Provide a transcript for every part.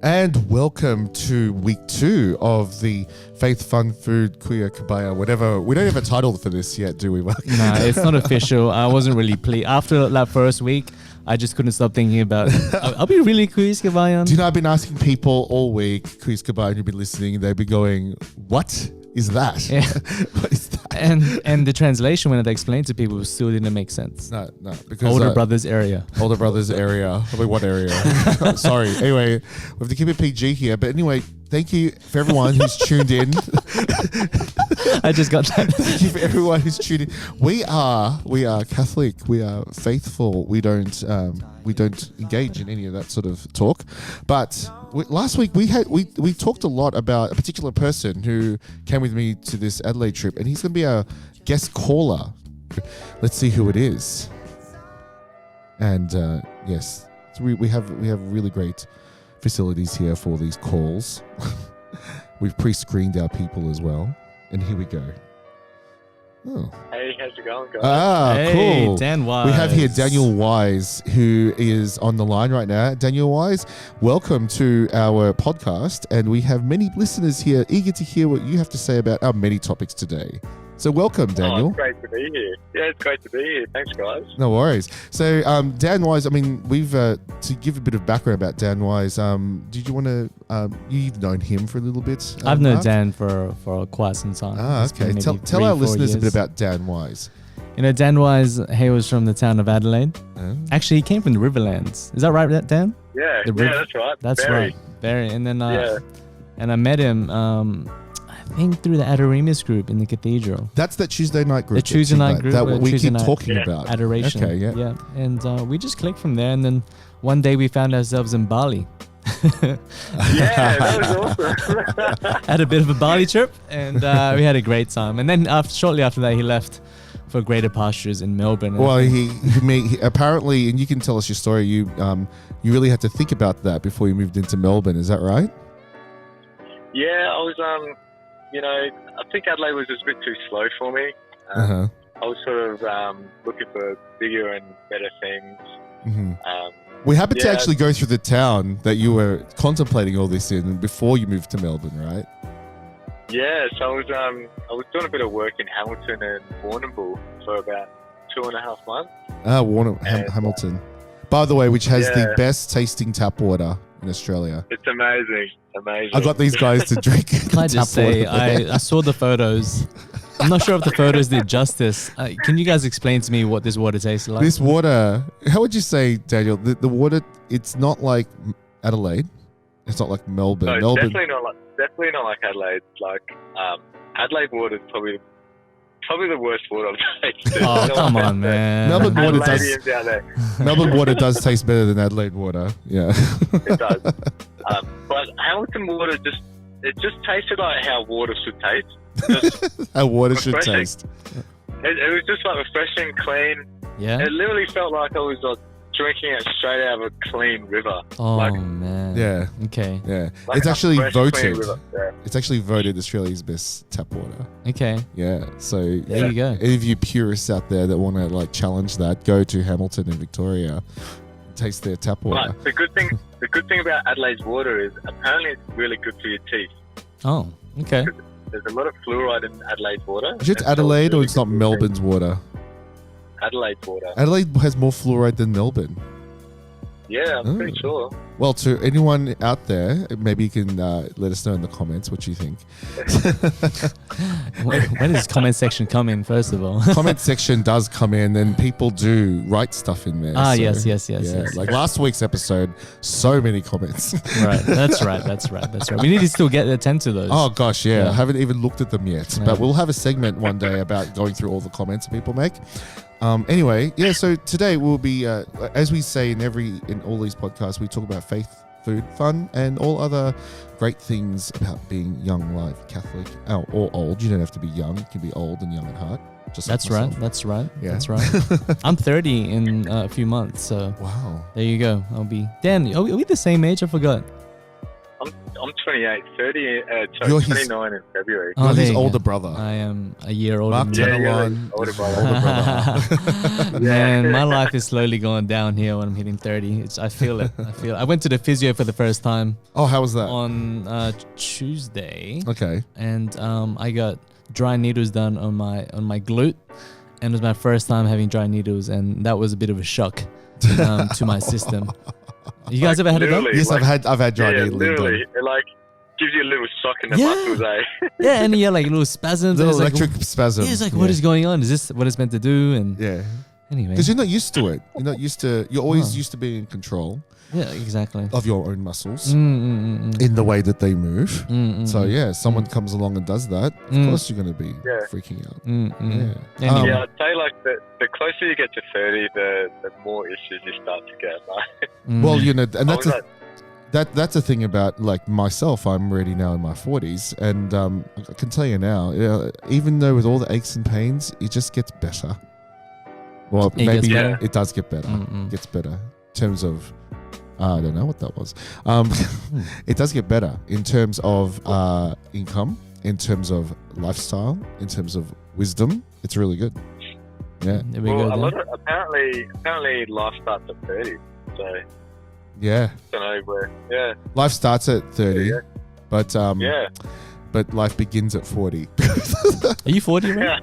And welcome to week 2 of the Faith Fun Food Kuya Kabaya, whatever. We don't have a title for this yet, do we, Mark? No, it's not official. I wasn't really pleased. After that first week, I just couldn't stop thinking about I'll be really Kuya Kabaya. Do you know, I've been asking people all week, Kuya Kabaya, and you've been listening, and they've been going, what is that? Yeah. What is that? And the translation, when I explained to people, still didn't make sense. No, because Older brothers area. Older brothers area. I mean, what area? Sorry. Anyway, we have to keep it PG here. But anyway, thank you for everyone who's tuned in. I just got that. Thank you for everyone who's tuned in. We are Catholic. We are faithful. We don't engage in any of that sort of talk. But last week we talked a lot about a particular person who came with me to this Adelaide trip, and he's going to be a guest caller. Let's see who it is. And yes, so we have really great facilities here for these calls. We've pre-screened our people as well, and here we go. Oh. Hey, how's it going, guys? Hey, cool. Dan Wise. We have here Daniel Wise, who is on the line right now. Daniel Wise, welcome to our podcast, and we have many listeners here eager to hear what you have to say about our many topics today. So welcome, Daniel. Oh, it's great to be here. Yeah, it's great to be here. Thanks, guys. No worries. So, Dan Wise, I mean, we've to give a bit of background about Dan Wise. Did you want to? You've known him for a little bit. I've known Mark? Dan for quite some time. Ah, okay. Tell our listeners a bit about Dan Wise. You know, Dan Wise hails from the town of Adelaide. Actually, he came from the Riverlands. Is that right, Dan? Yeah, that's right. That's Very. right. Very. And then, and I met him. I think through the Adoremus group in the cathedral. That's that Tuesday night group. The Tuesday night group. That what we Tuesday keep night talking about. Adoration. Okay, yeah. And we just clicked from there. And then one day we found ourselves in Bali. Yeah, that was awesome. Had a bit of a Bali trip, and we had a great time. And then shortly after that, he left for greater pastures in Melbourne. Well, he apparently, and you can tell us your story. You really had to think about that before you moved into Melbourne. Is that right? Yeah, I was I think Adelaide was just a bit too slow for me. I was sort of looking for bigger and better things. Mm-hmm. We happened to actually go through the town that you were contemplating all this in before you moved to Melbourne, right? Yeah, so I was doing a bit of work in Hamilton and Warrnambool for about 2.5 months. Hamilton. By the way, which has the best tasting tap water in Australia. It's amazing. I got these guys to drink. Can I just say, I saw the photos. I'm not sure if the photos did justice. Can you guys explain to me what this water tastes like? This water, how would you say, Daniel? The water, it's not like Adelaide. It's not like Melbourne. No, Melbourne. definitely not like Adelaide. Like Adelaide water is probably the worst water I've tasted. Oh, come on, man. Melbourne water does taste better than Adelaide water. Yeah. It does. But Hamilton water just tasted like how water should taste. How water should refreshing. taste. It was just like refreshing, clean. Yeah. It literally felt like I was like drinking it straight out of a clean river. Oh, like, man. Yeah. Okay. Yeah. like It's actually fresh, clean voted. river. Yeah. It's actually voted Australia's best tap water. Okay. Yeah. So There you go. any of you purists out there that want to like challenge that, go to Hamilton and Victoria, taste their tap water. But the good thing about Adelaide's water is apparently it's really good for your teeth. Oh, okay. There's a lot of fluoride in Adelaide's water. Is it Adelaide or it's not Melbourne's water? Adelaide's water. Adelaide has more fluoride than Melbourne. Yeah, I'm pretty sure. Well, to anyone out there, maybe you can let us know in the comments what you think. When does comment section come in, first of all? Comment section does come in, and people do write stuff in there. Ah, so, yes. Like last week's episode, so many comments. Right, that's right. We need to still attend to those. Oh gosh, yeah. Yeah. I haven't even looked at them yet, Yeah. but we'll have a segment one day about going through all the comments that people make. Anyway, yeah. So today we'll be, as we say in all these podcasts, we talk about faith, food, fun, and all other great things about being young, live, Catholic, or old. You don't have to be young; you can be old and young at heart. Just That's like right. myself. Yeah. That's right. I'm 30 in a few months, so Wow. there you go. Dan, are we the same age? I forgot. I'm 28, 30, You're his- 29 in February. Oh, You're there his you go. older brother. I am a year older Mark than you. Tenelon, older is brother. older brother. Man, my life is slowly going down here when I'm hitting 30. I feel it. I went to the physio for the first time Oh, how was that? on Tuesday, Okay. and I got dry needles done on my glute, and it was my first time having dry needles, and that was a bit of a shock to my system. You guys ever had it done? Literally, Yes, I've had dry needling literally, done. it like gives you a little shock in the Yeah. muscles, eh? Yeah, and you have like little spasms. Little and it's electric spasm. Like, it's like, what is going on? Is this what it's meant to do? And Yeah. anyway, Because you're not used to it. You're not used to. You're always used to being in control yeah, exactly. of your own muscles Mm. in the way that they move. So yeah, someone Mm. comes along and does that. Of Mm. course, you're going to be Yeah. freaking out. Anyway. Yeah, I'd say like the closer you get to 30, the more issues you start to get. Like, Well, you know, and I that's was a, that's the thing about like myself. I'm already now in my 40s, and I can tell you now, even though with all the aches and pains, it just gets better. Well, It maybe gets better? it does get better. Mm-mm. It gets better in terms of. I don't know what that was. It does get better in terms of income, in terms of lifestyle, in terms of wisdom. It's really good. Yeah. There we well, go. a then. lot of apparently life starts at 30. So Yeah. don't know where. Yeah, Life starts at 30, Yeah. but yeah. but life begins at 40. Are you 40, right?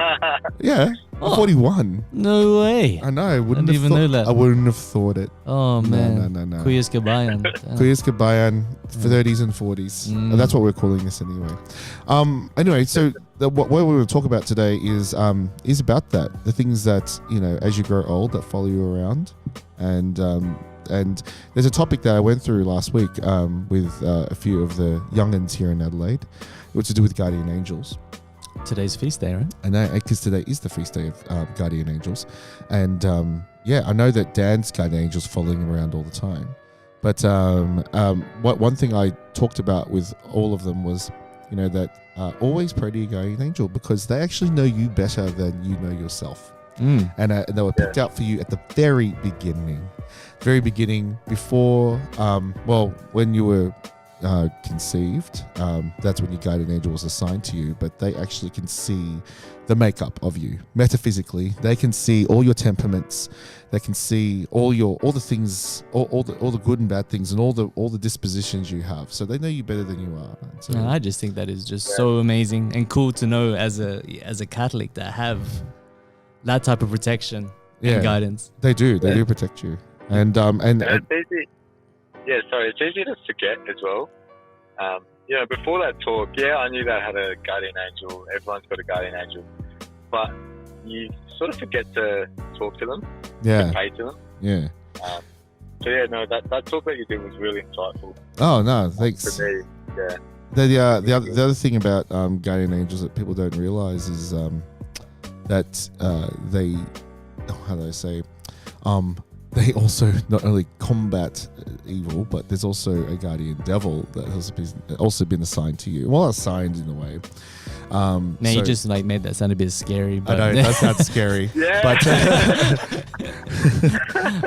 Yeah. I'm Oh. 41. No way. I know. I wouldn't Didn't have even know thought, that. I wouldn't have thought it. Oh man. No. Kuyas kabayan. Kuyas kabayan, 30s and 40s. Mm. And that's what we're calling this anyway. Anyway, so what we're going to talk about today is about that. The things that, you know, as you grow old, that follow you around. And there's a topic that I went through last week with a few of the youngins here in Adelaide. It was to do with guardian angels. Today's feast day, right? And because today is the feast day of guardian angels, and I know that Dan's guardian angels following him around all the time. But one thing I talked about with all of them was, you know, that always pray to your guardian angel because they actually know you better than you know yourself, and they were picked out for you at the very beginning, before when you were conceived, that's when your guardian angel was assigned to you, but they actually can see the makeup of you metaphysically. They can see all your temperaments. They can see all the things, all the good and bad things, and all the dispositions you have. So they know you better than you are. So, And I just think that is just so amazing and cool to know as a Catholic that have that type of protection and guidance. they do protect you, and It's easy. Yeah, sorry, it's easy to forget as well. You know, before that talk, I knew that I had a guardian angel. Everyone's got a guardian angel, but you sort of forget to talk to them, to pray to them. Yeah. So that talk that you did was really insightful. Oh no, thanks. For me, yeah. The other thing about guardian angels that people don't realize is that they, how do I say, they also not only combat evil, but there's also a guardian devil that has also been assigned to you. Well, assigned in a way. Man, you just like made that sound a bit scary. But I know that sounds scary. Yeah.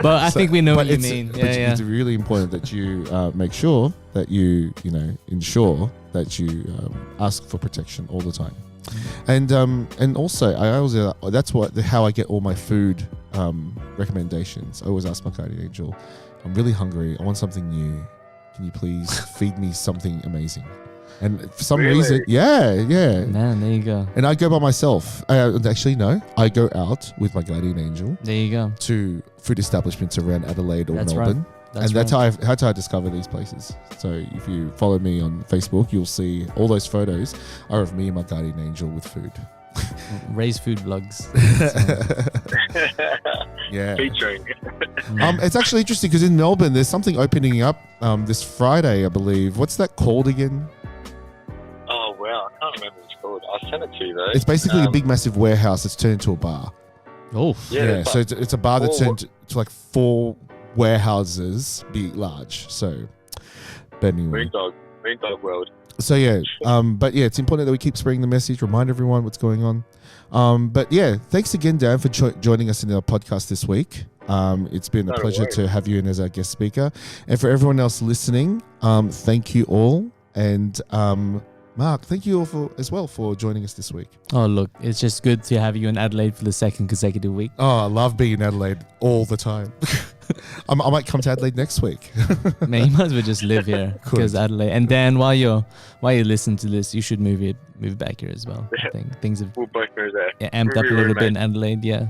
But I think we know what you mean. But it's really important that you make sure that you ensure that you ask for protection all the time. And also I always that's how I get all my food recommendations. I always ask my guardian angel, I'm really hungry, I want something new, can you please feed me something amazing? And for some reason, Man, there you go. and I go by myself. Actually, no, I go out with my guardian angel There you go. to food establishments around Adelaide or That's right. Melbourne. That's how I discover these places. So if you follow me on Facebook, you'll see all those photos are of me and my guardian angel with food. Raise food vlogs. Yeah. Featuring. It's actually interesting because in Melbourne there's something opening up this Friday, I believe. What's that called again? Oh wow, I can't remember what it's called. I'll send it to you though. It's basically a big massive warehouse that's turned into a bar. Oh, Yeah, so like it's a bar that's 4 turned to like 4 warehouses, be large. So, but anyway. Moondog World. So yeah, but yeah, it's important that we keep spreading the message, remind everyone what's going on. But yeah, thanks again, Dan, for joining us in our podcast this week. It's been a No pleasure worries. to have you in as our guest speaker, and for everyone else listening, thank you all, and Mark, thank you all as well for joining us this week. Oh, look, it's just good to have you in Adelaide for the second consecutive week. Oh, I love being in Adelaide all the time. I might come to Adelaide next week. Man, you might as well just live here because Adelaide. And Dan, while you listen to this, you should move back here as well. I think things have We'll both move there. amped up a little bit in Adelaide. Yeah.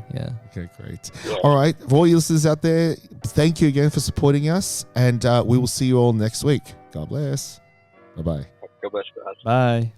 Okay, great. Yeah. All right, for all you listeners out there, thank you again for supporting us, and we will see you all next week. God bless. Bye-bye. God bless you guys. Bye.